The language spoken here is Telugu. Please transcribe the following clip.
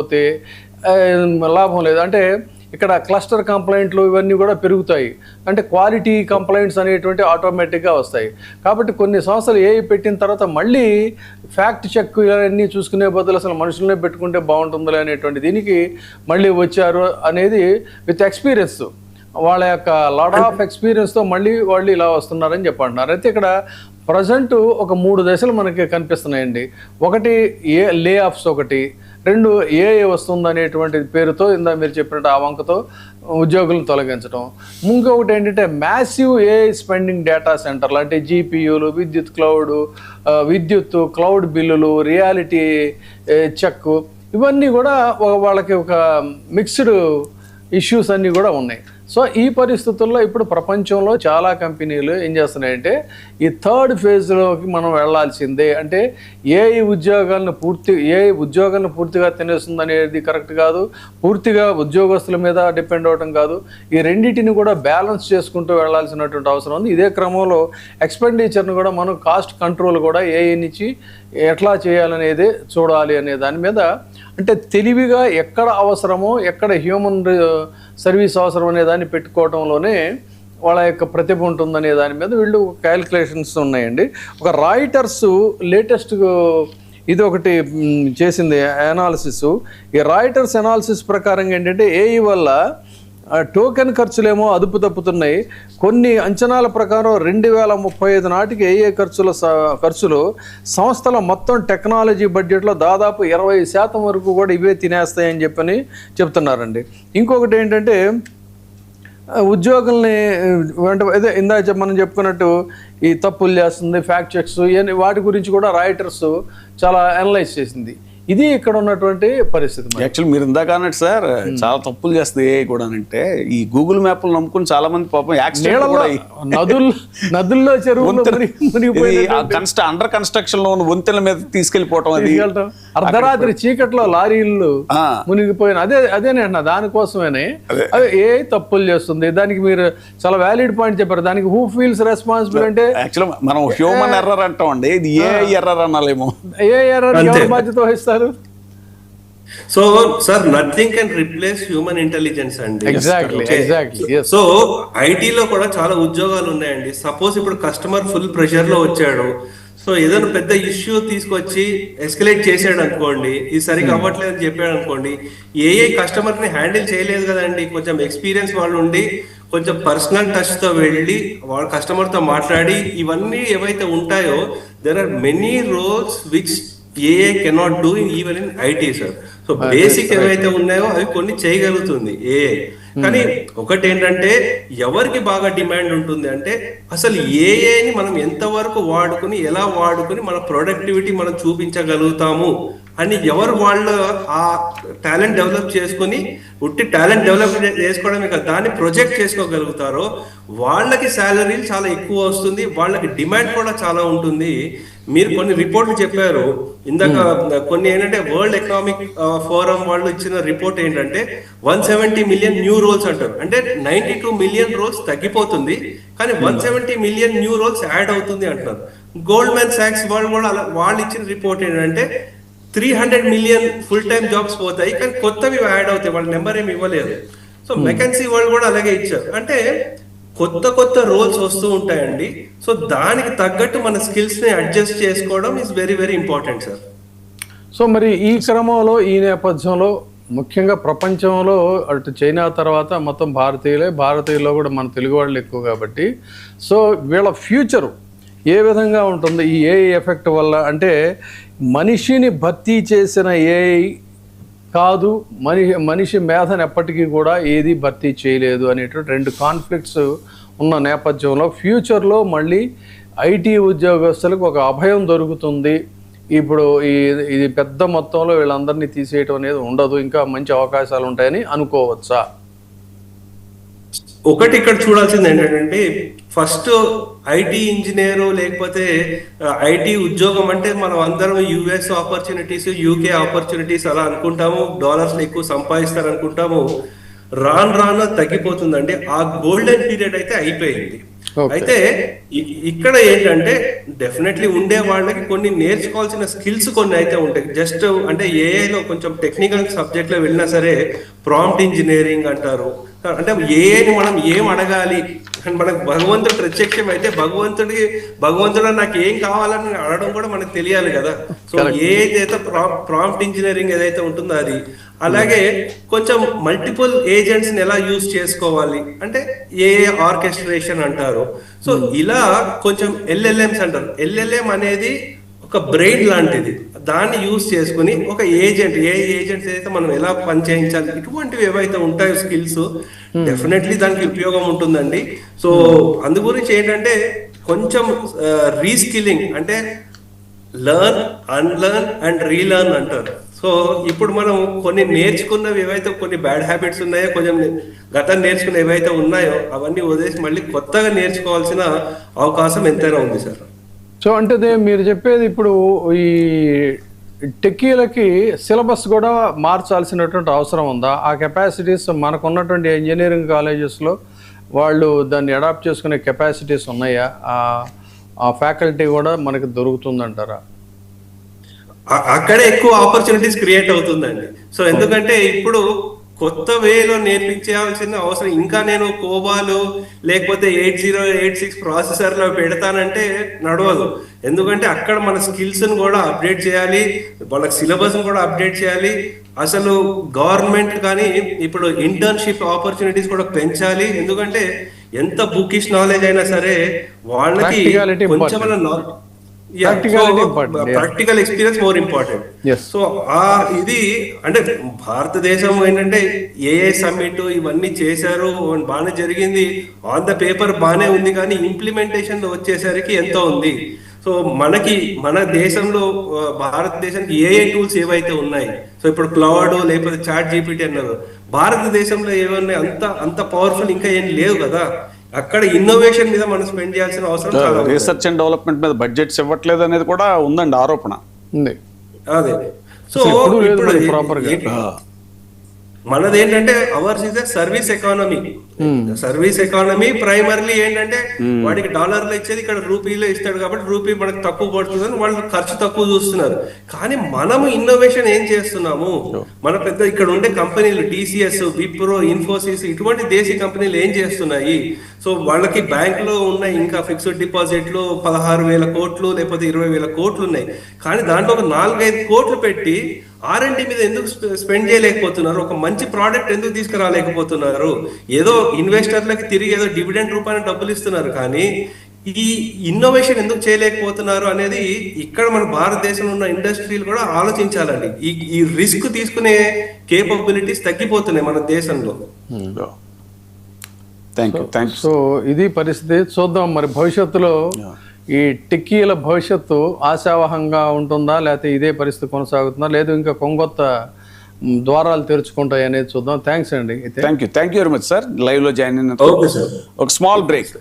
పోతే లాభం లేదు. అంటే ఇక్కడ క్లస్టర్ కంప్లైంట్లు ఇవన్నీ కూడా పెరుగుతాయి. అంటే క్వాలిటీ కంప్లైంట్స్ అనేటువంటి ఆటోమేటిక్గా వస్తాయి. కాబట్టి కొన్ని సంవత్సరాలు ఏఐ పెట్టిన తర్వాత మళ్ళీ ఫ్యాక్ట్ చెక్ ఇవన్నీ చూసుకునే బదులు అసలు మనుషులనే పెట్టుకుంటే బాగుంటుందిలే అనేటువంటి దీనికి మళ్ళీ వచ్చారు అనేది విత్ ఎక్స్పీరియన్స్, వాళ్ళ యొక్క లాట్ ఆఫ్ ఎక్స్పీరియన్స్తో మళ్ళీ వాళ్ళు ఇలా వస్తున్నారని చెప్పంటున్నారు. అయితే ఇక్కడ ప్రజెంట్ ఒక 3 దశలు మనకి కనిపిస్తున్నాయండి. ఒకటి లే ఆఫ్స్, ఒకటి 2 ఏఐ వస్తుంది అనేటువంటి పేరుతో ఇందా మీరు చెప్పినట్టు ఆ వంకతో ఉద్యోగులను తొలగించడం. ఇంకొకటి ఏంటంటే మ్యాసివ్ ఏఐ స్పెండింగ్ డేటా సెంటర్లు, అంటే జీపీయూలు, విద్యుత్ క్లౌడ్ బిల్లులు, రియాలిటీ చెక్, ఇవన్నీ కూడా వాళ్ళకి ఒక మిక్స్డ్ ఇష్యూస్ అన్నీ కూడా ఉన్నాయి. సో ఈ పరిస్థితుల్లో ఇప్పుడు ప్రపంచంలో చాలా కంపెనీలు ఏం చేస్తున్నాయంటే ఈ థర్డ్ ఫేజ్లోకి మనం వెళ్లాల్సిందే. అంటే ఏఐ ఉద్యోగాలను పూర్తిగా తినేస్తుంది అనేది కరెక్ట్ కాదు, పూర్తిగా ఉద్యోగస్తుల మీద డిపెండ్ అవ్వడం కాదు. ఈ రెండింటిని కూడా బ్యాలెన్స్ చేసుకుంటూ వెళ్లాల్సినటువంటి అవసరం ఉంది. ఇదే క్రమంలో ఎక్స్పెండిచర్ను కూడా మనం కాస్ట్ కంట్రోల్ కూడా ఏఐ నుంచి ఎట్లా చేయాలనేది చూడాలి అనే దాని మీద, అంటే తెలివిగా ఎక్కడ అవసరమో, ఎక్కడ హ్యూమన్ సర్వీస్ అవసరం అనే దాన్ని పెట్టుకోవడంలోనే వాళ్ళ యొక్క ప్రతిభ ఉంటుందనే దాని మీద వీళ్ళు క్యాలిక్యులేషన్స్ ఉన్నాయండి. ఒక రాయిటర్స్ లేటెస్ట్ ఇది ఒకటి చేసింది అనాలిసిస్. ఈ రాయిటర్స్ అనాలిసిస్ ప్రకారం ఏంటంటే ఏఐ వల్ల టోకెన్ ఖర్చులేమో అదుపు తప్పుతున్నాయి. కొన్ని అంచనాల ప్రకారం 2035 నాటికి ఏఏ ఖర్చులు సంస్థల మొత్తం టెక్నాలజీ బడ్జెట్లో దాదాపు 20% వరకు కూడా ఇవే తినేస్తాయని చెప్తున్నారండి. ఇంకొకటి ఏంటంటే ఉద్యోగుల్ని అంటే అదే ఇందాక మనం చెప్పుకున్నట్టు ఈ తప్పులు చేస్తుంది, ఫ్యాక్ట్ చెక్స్, ఇవన్నీ వాటి గురించి కూడా రాయిటర్స్ చాలా అనలైజ్ చేసింది. ఇది ఇక్కడ ఉన్నటువంటి పరిస్థితి. యాక్చువల్ మీరు ఇందాక అన్నట్టు సార్, చాలా తప్పులు చేస్తుంది ఏ కూడా అంటే ఈ గూగుల్ మ్యాప్లు నమ్ముకుని చాలా మంది పాపం నదుల్లో చెరువులు అండర్ కన్స్ట్రక్షన్ లో ఉన్న వంతెనల మీద తీసుకెళ్లిపోవటం, అది అర్ధరాత్రి చీకట్లో లారీలు మునిగిపోయిన అదేనే అన్న దానికోసమేనే అదే ఏ తప్పులు చేస్తుంది. దానికి మీరు చాలా వ్యాలిడ్ పాయింట్ చెప్పారు. దానికి హూ ఫీల్స్ రెస్పాన్సిబుల్ అంటే యాక్చువల్ మనం హ్యూమన్ ఎర్రర్ అంటాం అండి, ఇది ఏ ఎర్రర్ అనాలేమో. ఏ ఎర్రర్ ఎవరు బాధ్యత వహిస్తారు? So sir, nothing can replace human intelligence అండి. ఎగ్జాక్ట్లీ. సో ఐటీలో కూడా చాలా ఉద్యోగాలు ఉన్నాయండి. సపోజ్ ఇప్పుడు కస్టమర్ ఫుల్ ప్రెషర్ లో వచ్చాడు, సో ఏదైనా పెద్ద ఇష్యూ తీసుకొచ్చి ఎస్కలేట్ చేసాడు అనుకోండి, ఇది సరిగ్గా అవ్వట్లేదు అని చెప్పాడు అనుకోండి, ఏఐ కస్టమర్ ని హ్యాండిల్ చేయలేదు కదండి. కొంచెం ఎక్స్పీరియన్స్ వాళ్ళు ఉండి కొంచెం పర్సనల్ టచ్ తో వెళ్ళి వాళ్ళ కస్టమర్ తో మాట్లాడి ఇవన్నీ ఏవైతే ఉంటాయో, there are many roles which AI cannot do even in IT sir. So basic ఏవైతే ఉన్నాయో అవి కొన్ని చేయగలుగుతుంది ఏఐ. కానీ ఒకటి ఏంటంటే ఎవరికి బాగా డిమాండ్ ఉంటుంది అంటే అసలు ఏఐని మనం ఎంతవరకు వాడుకుని ఎలా వాడుకుని మన ప్రొడక్టివిటీ మనం చూపించగలుగుతాము అని ఎవరు వాళ్ళు ఆ టాలెంట్ డెవలప్ చేసుకుని ఉట్టి టాలెంట్ డెవలప్ చేసుకోవడమే కాదు దాన్ని ప్రొజెక్ట్ చేసుకోగలుగుతారో వాళ్ళకి శాలరీలు చాలా ఎక్కువ వస్తుంది, వాళ్ళకి డిమాండ్ కూడా చాలా ఉంటుంది. మీరు కొన్ని రిపోర్ట్లు చెప్పారు ఇందాక, కొన్ని ఏంటంటే వరల్డ్ ఎకనామిక్ ఫోరం వాళ్ళు ఇచ్చిన రిపోర్ట్ ఏంటంటే 170 మిలియన్ న్యూ రోల్స్ అంటారు. అంటే 92 మిలియన్ రోల్స్ తగ్గిపోతుంది, కానీ 170 మిలియన్ న్యూ రోల్స్ యాడ్ అవుతుంది అంటారు. గోల్డ్మెన్ సాక్స్ వాళ్ళు ఇచ్చిన రిపోర్ట్ ఏంటంటే 300 మిలియన్ ఫుల్ టైమ్ జాబ్స్ పోతాయి, కానీ కొత్తవి యాడ్ అవుతాయి, వాళ్ళ నెంబర్ ఏమి ఇవ్వలేదు. సో మెకన్సీ వాళ్ళు కూడా అలాగే ఇచ్చారు. అంటే కొత్త రోల్స్ వస్తూ ఉంటాయండి. సో దానికి తగ్గట్టు మన స్కిల్స్ ని అడ్జస్ట్ చేసుకోవడం is very very important sir. So మరి ఈ క్రమంలో ఈ నేపథ్యంలో ముఖ్యంగా ప్రపంచంలో అటు చైనా తర్వాత మొత్తం భారతీయుల్లో కూడా మన తెలుగు వాళ్ళు ఎక్కువ కాబట్టి, సో వీళ్ళ ఫ్యూచరు ఏ విధంగా ఉంటుంది ఈ ఏఐ ఎఫెక్ట్ వల్ల? అంటే మనిషిని భర్తీ చేసిన ఏఐ కాదు, మనిషి మేధను ఎప్పటికీ కూడా ఏది భర్తీ చేయలేదు అనేటువంటి 2 కాన్ఫ్లిక్ట్స్ ఉన్న నేపథ్యంలో ఫ్యూచర్లో మళ్ళీ ఐటీ ఉద్యోగస్తులకు ఒక అభయం దొరుకుతుంది. ఇప్పుడు ఇది పెద్ద మొత్తంలో వీళ్ళందరినీ తీసేయటం అనేది ఉండదు, ఇంకా మంచి అవకాశాలు ఉంటాయని అనుకోవచ్చా? ఒకటి ఇక్కడ చూడాల్సింది ఏంటంటే ఫస్ట్ ఐటీ ఇంజనీరు లేకపోతే ఐటీ ఉద్యోగం అంటే మనం అందరం యుఎస్ ఆపర్చునిటీస్, యూకే ఆపర్చునిటీస్ అలా అనుకుంటాము, డాలర్స్ ఎక్కువ సంపాదిస్తారు అనుకుంటాము. రాను తగ్గిపోతుందండి. ఆ గోల్డెన్ పీరియడ్ అయితే అయిపోయింది. Okay. అయితే ఇక్కడ ఏంటంటే డెఫినెట్లీ ఉండే వాళ్ళకి కొన్ని నేర్చుకోవాల్సిన స్కిల్స్ కొన్ని అయితే ఉంటాయి. జస్ట్ అంటే ఏఐలో కొంచెం టెక్నికల్ సబ్జెక్ట్ లో వెళ్ళినా సరే ప్రాంప్ట్ ఇంజనీరింగ్ అంటారు. అంటే ఏఐని మనం ఏం అడగాలి, మనకు భగవంతుడు ప్రత్యక్షం అయితే భగవంతుడు నాకు ఏం కావాలని అడగడం కూడా మనకు తెలియాలి కదా. సో ఏదైతే ప్రాంప్ట్ ఇంజనీరింగ్ ఏదైతే ఉంటుందో అది, అలాగే కొంచెం మల్టిపుల్ ఏజెంట్స్ ని ఎలా యూజ్ చేసుకోవాలి అంటే ఏఐ ఆర్కెస్ట్రేషన్ అంటారు. సో ఇలా కొంచెం ఎల్ఎల్ఎంస్ అంటారు. ఎల్ఎల్ఎం అనేది ఒక బ్రెయిన్ లాంటిది, దాన్ని యూజ్ చేసుకుని ఒక ఏజెంట్, ఏ ఏజెంట్స్ అయితే మనం ఎలా పని చేయించాలి, ఇటువంటివి ఏవైతే ఉంటాయో స్కిల్స్ డెఫినెట్లీ దానికి ఉపయోగం ఉంటుందండి. సో అందు గురించి ఏంటంటే కొంచెం రీస్కిల్లింగ్ అంటే లర్న్, అన్లర్న్ అండ్ రీలర్న్ అంటారు. సో ఇప్పుడు మనం కొన్ని నేర్చుకున్నవి ఏవైతే కొన్ని బ్యాడ్ హ్యాబిట్స్ ఉన్నాయో, కొంచెం గతం నేర్చుకున్న ఏవైతే ఉన్నాయో అవన్నీ వదిలేసి మళ్ళీ కొత్తగా నేర్చుకోవాల్సిన అవకాశం ఎంతైనా ఉంది సార్. సో అంటే మీరు చెప్పేది ఇప్పుడు ఈ టెక్కీలకి సిలబస్ కూడా మార్చాల్సినటువంటి అవసరం ఉందా? ఆ కెపాసిటీస్ మనకు ఉన్నటువంటి ఇంజనీరింగ్ కాలేజెస్లో వాళ్ళు దాన్ని అడాప్ట్ చేసుకునే కెపాసిటీస్ ఉన్నాయా? ఆ ఫ్యాకల్టీ కూడా మనకి దొరుకుతుందంటారా? అక్కడే ఎక్కువ ఆపర్చునిటీస్ క్రియేట్ అవుతుందండి. సో ఎందుకంటే ఇప్పుడు కొత్త వేలో నేర్పించాల్సిన అవసరం, ఇంకా నేను కోబాలు లేకపోతే 8086 ప్రాసెసర్ లో పెడతానంటే నడవదు. ఎందుకంటే అక్కడ మన స్కిల్స్ ని కూడా అప్డేట్ చేయాలి, వాళ్ళకి సిలబస్ ని కూడా అప్డేట్ చేయాలి. అసలు గవర్నమెంట్ కానీ ఇప్పుడు ఇంటర్న్షిప్ ఆపర్చునిటీస్ కూడా పెంచాలి. ఎందుకంటే ఎంత బుకిష్ నాలెడ్జ్ అయినా సరే వాళ్ళకి కొంచెం practical experience more important. So ఇది అంటే భారతదేశం ఏంటంటే ఏఐ సమ్మిట్ ఇవన్నీ చేశారు, బాగానే జరిగింది, ఆన్ ద పేపర్ బాగానే ఉంది, కానీ ఇంప్లిమెంటేషన్ లో వచ్చేసరికి ఎంత ఉంది. సో మన దేశంలో భారతదేశానికి ఏఐ టూల్స్ ఏవైతే ఉన్నాయి, సో ఇప్పుడు క్లౌడ్ లేకపోతే చాట్ జీపీటీ అన్నారు, భారతదేశంలో ఏమన్నా అంత పవర్ఫుల్ ఇంకా ఏం లేవు కదా. అక్కడ ఇన్నోవేషన్ మీద మనం స్పెండ్ చేయాల్సిన అవసరం చాలా. రీసెర్చ్ అండ్ డెవలప్మెంట్ మీద బడ్జెట్స్ ఇవ్వట్లేదు అనేది కూడా ఉందండి ఆరోపణ. అదే. సో ఇప్పుడు మనది ఏంటంటే hours is service economy. Service economy primarily ఏంటంటే వాడికి డాలర్లో ఇచ్చేది ఇక్కడ రూపీలో ఇస్తాడు, కాబట్టి రూపీ మనకు తక్కువ పడుతుందని వాళ్ళు ఖర్చు తక్కువ చూస్తున్నారు. కానీ మనము ఇన్నోవేషన్ ఏం చేస్తున్నాము? మన పెద్ద ఇక్కడ ఉండే కంపెనీలు టీసీఎస్, విప్రో, ఇన్ఫోసిస్ ఇటువంటి దేశీ కంపెనీలు ఏం చేస్తున్నాయి? సో వాళ్ళకి బ్యాంక్ లో ఉన్న ఇంకా ఫిక్స్డ్ డిపాజిట్లు 16,000 కోట్లు లేకపోతే 20,000 కోట్లు ఉన్నాయి. కానీ దాంట్లో ఒక 4-5 కోట్లు పెట్టి R&D మీద ఎందుకు స్పెండ్ చేయలేకపోతున్నారు? ఒక మంచి ప్రోడక్ట్ ఎందుకు తీసుకురాలేకపోతున్నారు? ఏదో ఇన్వెస్టర్లకి తిరిగి ఏదో డివిడెండ్ రూపాయలు డబ్బులు ఇస్తున్నారు, కానీ ఈ ఇన్నోవేషన్ ఎందుకు చేయలేకపోతున్నారు అనేది ఇక్కడ మన భారతదేశంలో ఉన్న ఇండస్ట్రీలు కూడా ఆలోచించాలండి. ఈ రిస్క్ తీసుకునే కేపబిలిటీస్ తగ్గిపోతున్నాయి మన దేశంలో. సో ఇది పరిస్థితి. చూద్దాం మరి భవిష్యత్తులో ఈ టెక్కీల భవిష్యత్తు ఆశావహంగా ఉంటుందా, లేకపోతే ఇదే పరిస్థితి కొనసాగుతుందా, లేదు ఇంకా కొంగొత్త ద్వారాలు తెరుచుకుంటాయి అనేది చూద్దాం. థ్యాంక్స్ అండి. Thank you very much sir, live లో జాయిన్ అయినందుకు. ఒక స్మాల్ బ్రేక్.